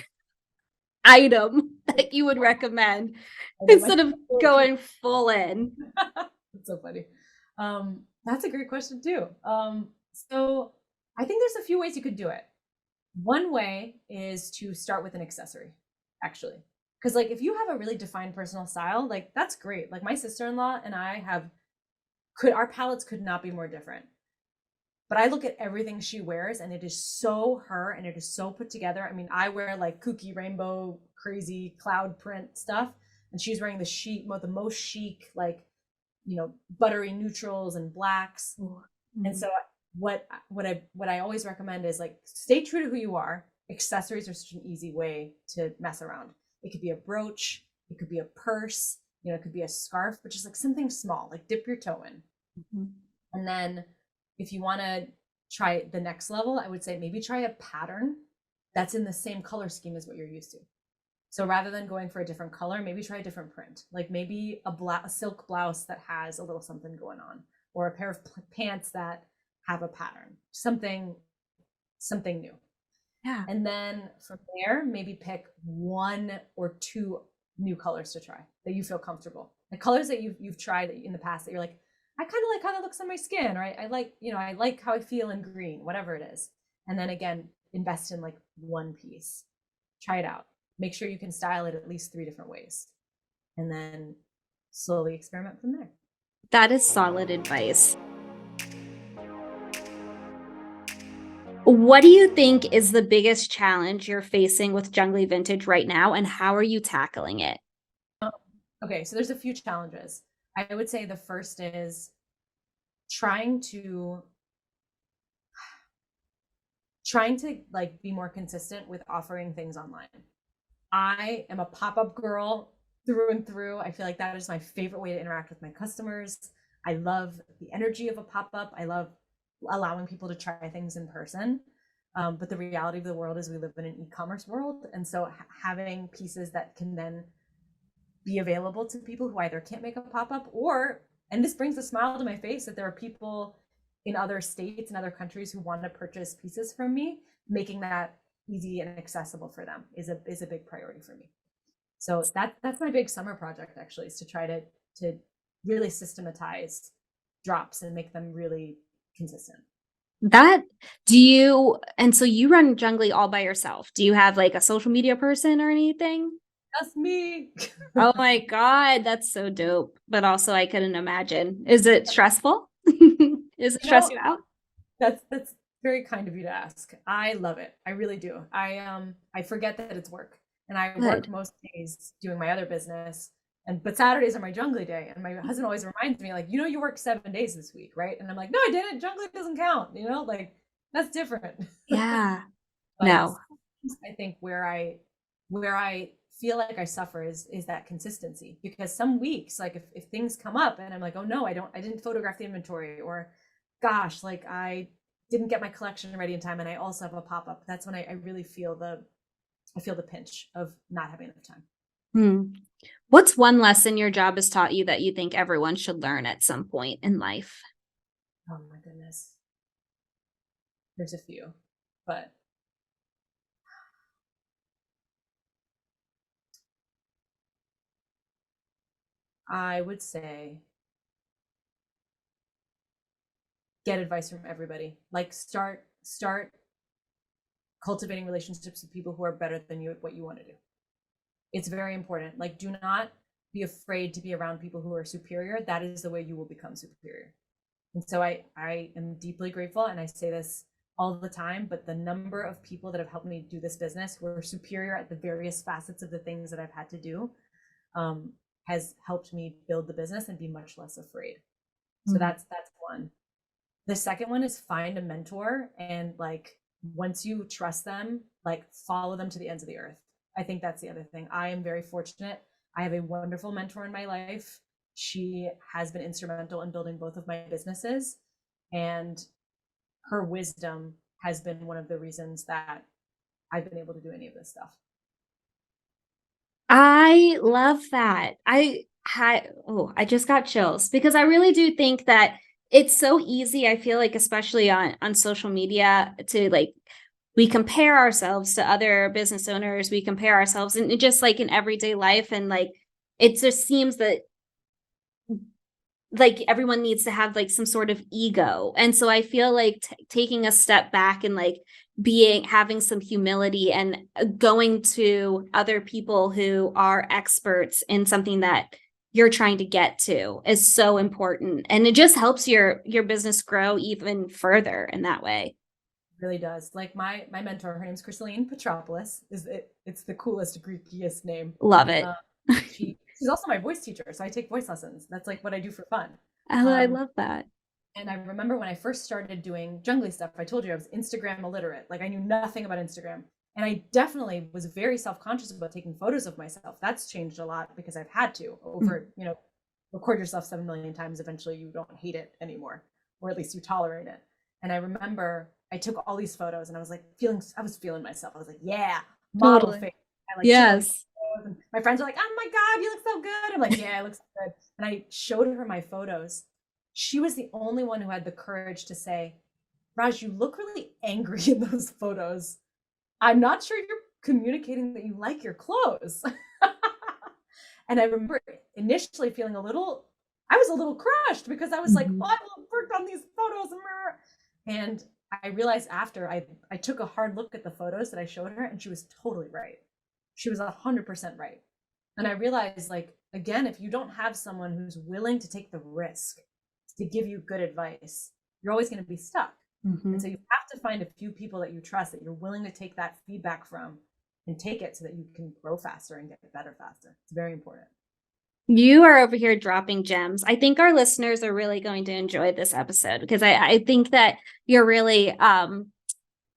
item that you would recommend I know my instead of going full in? That's so funny. That's a great question too. So I think there's a few ways you could do it. One way is to start with an accessory, actually. Because like if you have a really defined personal style, like that's great. Like my sister-in-law and I our palettes could not be more different. But I look at everything she wears and it is so her and it is so put together. I mean, I wear like kooky rainbow, crazy cloud print stuff, and she's wearing the most chic, like, buttery neutrals and blacks. Mm-hmm. And so what I always recommend is like stay true to who you are. Accessories are such an easy way to mess around. It could be a brooch, it could be a purse, it could be a scarf, but just like something small, like dip your toe in. Mm-hmm. And then if you want to try the next level, I would say maybe try a pattern that's in the same color scheme as what you're used to. So rather than going for a different color, maybe try a different print, like maybe a silk blouse that has a little something going on, or a pair of pants that have a pattern, something new. Yeah. And then from there, maybe pick one or two new colors to try that you feel comfortable. Like colors that you've tried in the past that you're like, I kind of like how that looks on my skin, or I like, I like how I feel in green, whatever it is. And then again, invest in like one piece. Try it out. Make sure you can style it at least 3 different ways. And then slowly experiment from there. That is solid advice. What do you think is the biggest challenge you're facing with Jungli Vintage right now, and how are you tackling it? Okay, so there's a few challenges. I would say the first is trying to like be more consistent with offering things online. I am a pop-up girl through and through. I feel like that is my favorite way to interact with my customers. I love the energy of a pop-up. I love allowing people to try things in person. But the reality of the world is we live in an e-commerce world. And so having pieces that can then be available to people who either can't make a pop-up and this brings a smile to my face that there are people in other states and other countries who want to purchase pieces from me, making that easy and accessible for them is a big priority for me. So that's my big summer project actually, is to try to really systematize drops and make them really consistent. And so you run Jungly all by yourself. Do you have like a social media person or anything? That's me. Oh my God, that's so dope. But also I couldn't imagine. Is it stressful? Is it stress you out? That's very kind of you to ask. I love it. I really do. I forget that it's work. And I work most days doing my other business. But Saturdays are my Jungly day. And my husband always reminds me, like, you work 7 days this week, right? And I'm like, no, I didn't. Jungly doesn't count, like that's different. Yeah. But No. I think where I feel like I suffer is that consistency, because some weeks, like if things come up and I'm like, oh no, I didn't photograph the inventory, or gosh, like I didn't get my collection ready in time and I also have a pop-up, that's when I really feel the pinch of not having enough time. What's one lesson your job has taught you that you think everyone should learn at some point in life? Oh my goodness. There's a few, but I would say get advice from everybody. Like start cultivating relationships with people who are better than you at what you want to do. It's very important. Like, do not be afraid to be around people who are superior. That is the way you will become superior. And so I am deeply grateful, and I say this all the time, but the number of people that have helped me do this business who are superior at the various facets of the things that I've had to do has helped me build the business and be much less afraid. So that's one. The second one is find a mentor, and like once you trust them, like follow them to the ends of the earth. I think that's the other thing. I am very fortunate. I have a wonderful mentor in my life. She has been instrumental in building both of my businesses, and her wisdom has been one of the reasons that I've been able to do any of this stuff. I love that. I just got chills because I really do think that it's so easy. I feel like, especially on social media, to like we compare ourselves to other business owners. We compare ourselves, and just like in everyday life, and like it just seems that like everyone needs to have like some sort of ego. And so I feel like taking a step back and like having some humility and going to other people who are experts in something that you're trying to get to is so important, and it just helps your business grow even further in that way. It really does. Like my mentor, her name's Christeline Petropoulos. It's the coolest, Greekiest name. Love it. She's also my voice teacher, so I take voice lessons. That's like what I do for fun. I love that. And I remember when I first started doing Jungli stuff, I told you I was Instagram illiterate. Like I knew nothing about Instagram. And I definitely was very self-conscious about taking photos of myself. That's changed a lot because I've had to over, record yourself 7 million times. Eventually you don't hate it anymore, or at least you tolerate it. And I remember I took all these photos and I was like I was feeling myself. I was like, yeah, model Totally. face. Yes. My friends are like, oh my God, you look so good. I'm like, yeah, I look so good. And I showed her my photos. She was the only one who had the courage to say, Raj, you look really angry in those photos. I'm not sure you're communicating that you like your clothes. And I remember initially feeling I was a little crushed because I was like, well, I worked on these photos. And I realized after I took a hard look at the photos that I showed her, and she was totally right. She was 100% right. And I realized, like, again, if you don't have someone who's willing to take the risk to give you good advice, you're always going to be stuck. And so you have to find a few people that you trust, that you're willing to take that feedback from and take it so that you can grow faster and get better faster. It's very important. You are over here dropping gems. I think our listeners are really going to enjoy this episode because I think that you're really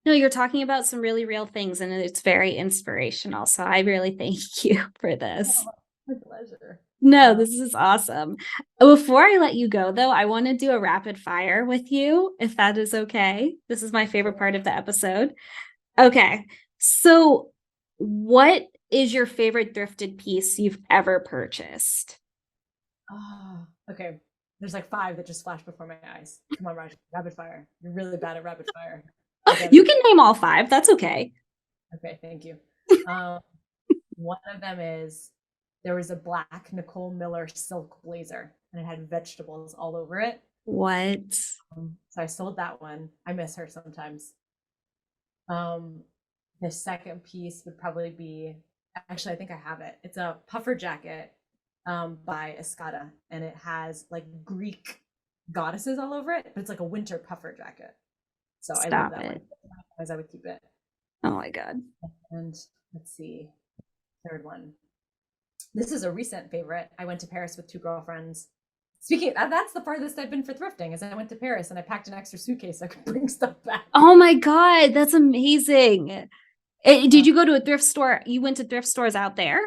you're talking about some really real things, and it's very inspirational. So I really thank you for this. Oh, my pleasure. No, this is awesome. Before I let you go, though, I want to do a rapid fire with you, if that is okay. This is my favorite part of the episode. Okay. So what is your favorite thrifted piece you've ever purchased? Oh, okay. There's like 5 that just flashed before my eyes. Come on, Raj. Rapid fire. You're really bad at rapid fire. You can name all 5. That's okay. Okay, thank you. One of them is, there was a black Nicole Miller silk blazer, and it had vegetables all over it. What? So I sold that one. I miss her sometimes. The second piece would probably be, actually, I think I have it. It's a puffer jacket by Escada, and it has like Greek goddesses all over it, but it's like a winter puffer jacket. So I love that one. As I would keep it. Oh my God. And let's see, third one. This is a recent favorite. I went to Paris with 2 girlfriends. Speaking of, that's the farthest I've been for thrifting, is I went to Paris and I packed an extra suitcase so I could bring stuff back. Oh my God, that's amazing. Did you go to a thrift store? You went to thrift stores out there?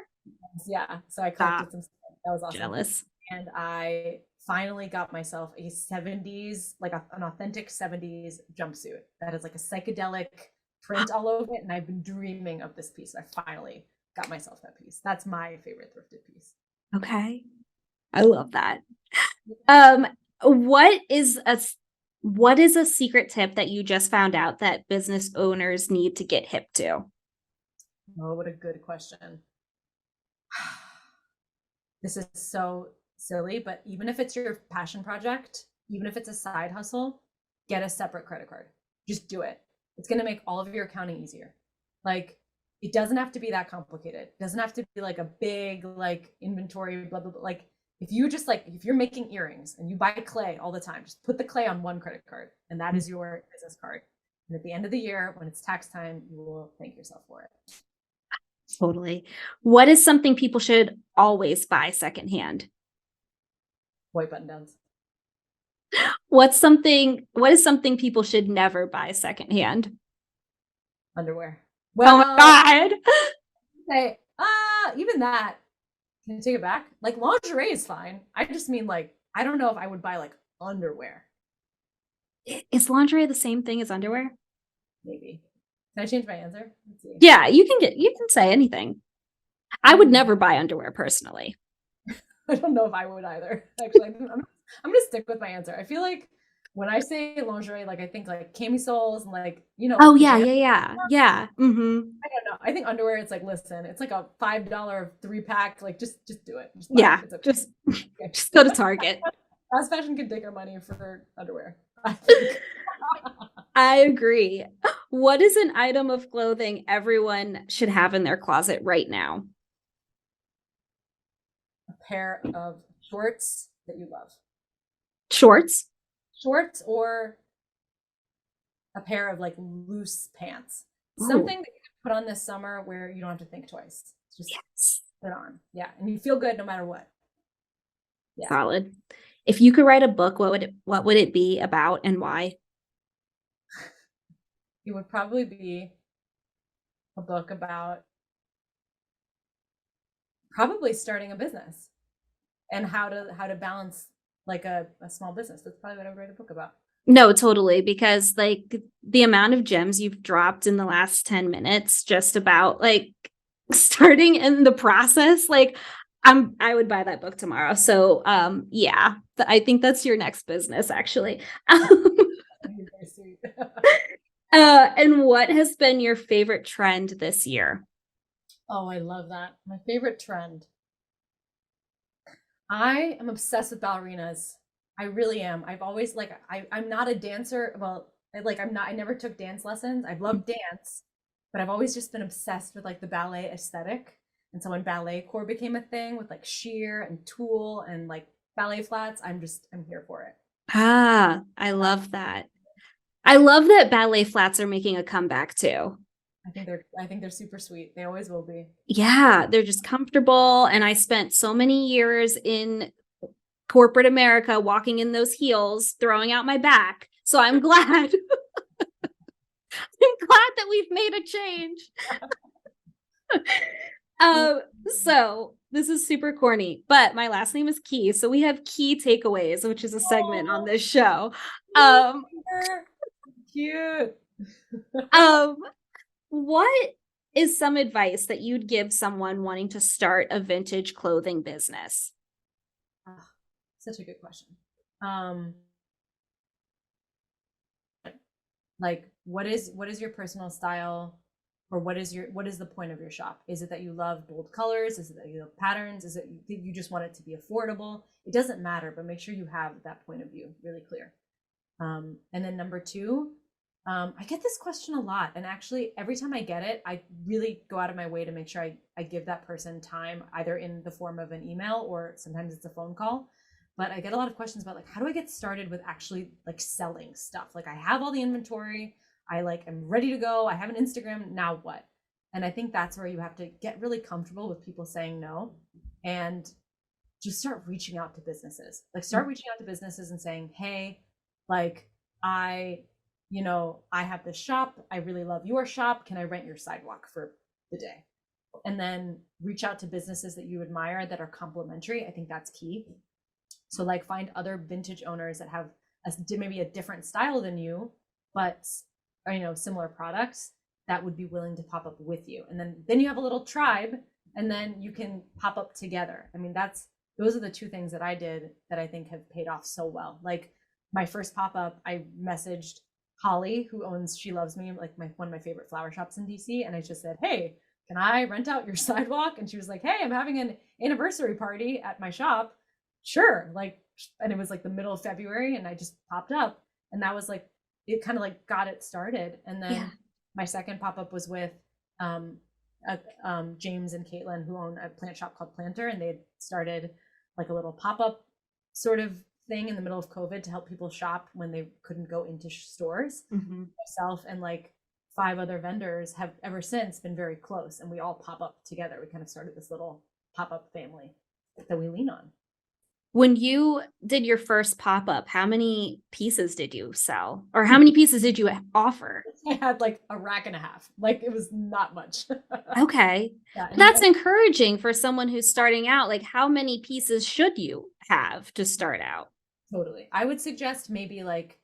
Yeah. So I collected some stuff. That was awesome. Jealous. And I finally got myself a 70s, like an authentic 70s jumpsuit that is like a psychedelic print all over it. And I've been dreaming of this piece. I finally got myself that piece. That's my favorite thrifted piece. Okay. I love that. What is a secret tip that you just found out that business owners need to get hip to? Oh, what a good question. This is so silly, but even if it's your passion project, even if it's a side hustle, get a separate credit card. Just do it. It's going to make all of your accounting easier. Like, it doesn't have to be that complicated. It doesn't have to be like a big like inventory, blah, blah, blah. Like, if you're making earrings and you buy clay all the time, just put the clay on one credit card, and that is your business card. And at the end of the year, when it's tax time, you will thank yourself for it. Totally. What is something people should always buy secondhand? White button downs. What is something people should never buy secondhand? Underwear. Well, oh my God. Say, even that Can I take it back? Like lingerie is fine. I just mean like, I don't know if I would buy like underwear. Is lingerie the same thing as underwear? Maybe. Can I change my answer? Let's see. Yeah, you can say anything. I would never buy underwear personally. I don't know if I would either. Actually, I'm gonna stick with my answer. I feel like when I say lingerie, like I think like camisoles and like, you know, Oh like yeah, pajamas. yeah. Mm-hmm. I don't know. I think underwear, it's like, listen, it's like a $5 3-pack. Like just do it. Just buy it. Yeah, It's okay. just Okay. just go to Target. Fast fashion can take our money for underwear, I think. I agree. What is an item of clothing everyone should have in their closet right now? A pair of shorts that you love. Shorts? Shorts or a pair of like loose pants. Ooh. Something that you can put on this summer where you don't have to think twice. Just Yes. put it on. Yeah. And you feel good no matter what. Yeah. Solid. If you could write a book, what would it be about and why? It would probably be a book about probably starting a business and how to balance like a small business. That's probably what I would write a book about. No, totally, because like the amount of gems you've dropped in the last 10 minutes just about like starting in the process, like I would buy that book tomorrow. So yeah, I think that's your next business actually. Very sweet. And what has been your favorite trend this year? Oh, I love that. My favorite trend. I am obsessed with ballerinas. I really am. I've always like I'm not a dancer. Well, I never took dance lessons. I've loved dance, but I've always just been obsessed with like the ballet aesthetic. And so when ballet core became a thing with like sheer and tulle and like ballet flats, I'm here for it. Ah, I love that. I love that ballet flats are making a comeback too. I think they're super sweet. They always will be. Yeah, they're just comfortable. And I spent so many years in corporate America walking in those heels, throwing out my back. So I'm glad. I'm glad that we've made a change. So this is super corny, but my last name is Key. So we have key takeaways, which is a segment on this show. Cute. What is some advice that you'd give someone wanting to start a vintage clothing business? Such a good question. Like what is your personal style, or what is the point of your shop? Is it that you love bold colors? Is it that you love patterns? Is it you just want it to be affordable? It doesn't matter, but make sure you have that point of view really clear. And then number two, I get this question a lot, and actually every time I get it, I really go out of my way to make sure I give that person time, either in the form of an email or sometimes it's a phone call. But I get a lot of questions about like, how do I get started with actually like selling stuff? Like I have all the inventory, I like am ready to go, I have an Instagram, now what? And I think that's where you have to get really comfortable with people saying no, and just start reaching out to businesses. Like start reaching out to businesses and saying, hey, like I have this shop, I really love your shop, can I rent your sidewalk for the day? And then reach out to businesses that you admire that are complementary. I think that's key. So like find other vintage owners that have maybe a different style than you, but similar products that would be willing to pop up with you. And then you have a little tribe, and then you can pop up together. I mean, those are the two things that I did that I think have paid off so well. Like my first pop-up, I messaged Holly, who owns She Loves Me, like one of my favorite flower shops in DC. And I just said, hey, can I rent out your sidewalk? And she was like, hey, I'm having an anniversary party at my shop. Sure. And it was like the middle of February, and I just popped up, and that was like, it kind of like got it started. And then my second pop-up was with James and Caitlin, who own a plant shop called Planter, and they had started like a little pop-up sort of thing in the middle of COVID to help people shop when they couldn't go into stores. Mm-hmm. Myself and like 5 other vendors have ever since been very close, and we all pop up together. We kind of started this little pop-up family that we lean on. When you did your first pop-up, how many pieces did you sell? Or how many pieces did you offer? I had like a rack and a half. Like it was not much. Okay. Yeah, That's encouraging for someone who's starting out. Like, how many pieces should you have to start out? totally. I would suggest maybe like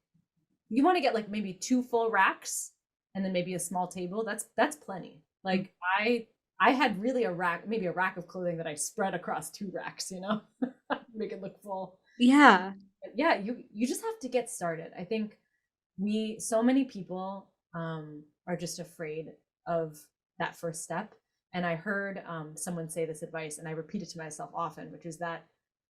you want to get like maybe 2 full racks and then maybe a small table. That's plenty. Like I had really maybe a rack of clothing that I spread across 2 racks, make it look full. Yeah. But yeah, you just have to get started. I think so many people are just afraid of that first step. And I heard someone say this advice, and I repeat it to myself often, which is that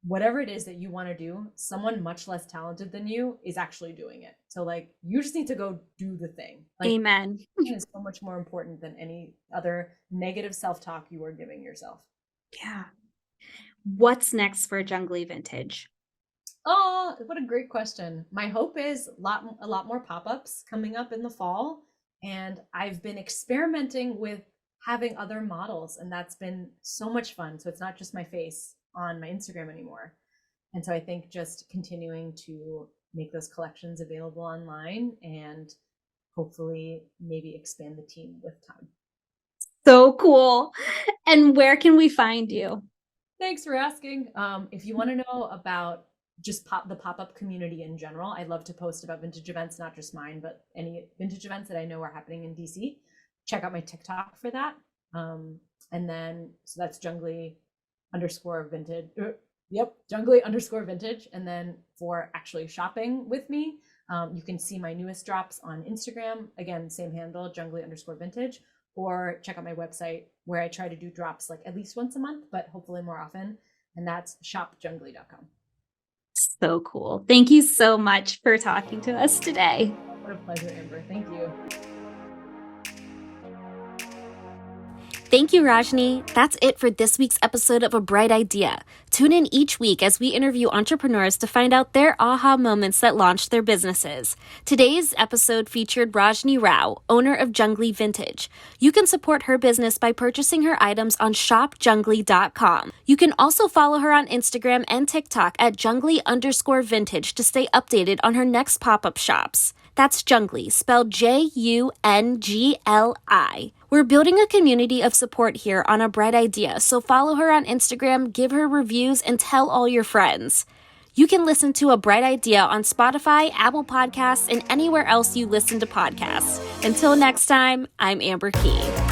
whatever it is that you want to do, someone much less talented than you is actually doing it. So like you just need to go do the thing. Like, Amen. is so much more important than any other negative self-talk you are giving yourself. Yeah. What's next for Jungli Vintage? Oh, what a great question. My hope is a lot more pop-ups coming up in the fall. And I've been experimenting with having other models, and that's been so much fun. So it's not just my face on my Instagram anymore. And so I think just continuing to make those collections available online and hopefully maybe expand the team with time. So cool. And where can we find you? Thanks for asking. If you want to know about just the pop-up community in general, I love to post about vintage events, not just mine, but any vintage events that I know are happening in DC. Check out my TikTok for that. And then, so that's Jungli_vintage. Jungli_vintage. And then for actually shopping with me, you can see my newest drops on Instagram. Again, same handle, Jungli_vintage, or check out my website where I try to do drops like at least once a month, but hopefully more often. And that's shopjungli.com. So cool. Thank you so much for talking to us today. What a pleasure, Amber. Thank you. Thank you, Rajni. That's it for this week's episode of A Bright Idea. Tune in each week as we interview entrepreneurs to find out their aha moments that launched their businesses. Today's episode featured Rajni Rao, owner of Jungli Vintage. You can support her business by purchasing her items on shopjungli.com. You can also follow her on Instagram and TikTok at Jungli_vintage to stay updated on her next pop-up shops. That's Jungli, spelled Jungli. We're building a community of support here on A Bright Idea, so follow her on Instagram, give her reviews, and tell all your friends. You can listen to A Bright Idea on Spotify, Apple Podcasts, and anywhere else you listen to podcasts. Until next time, I'm Amber Key.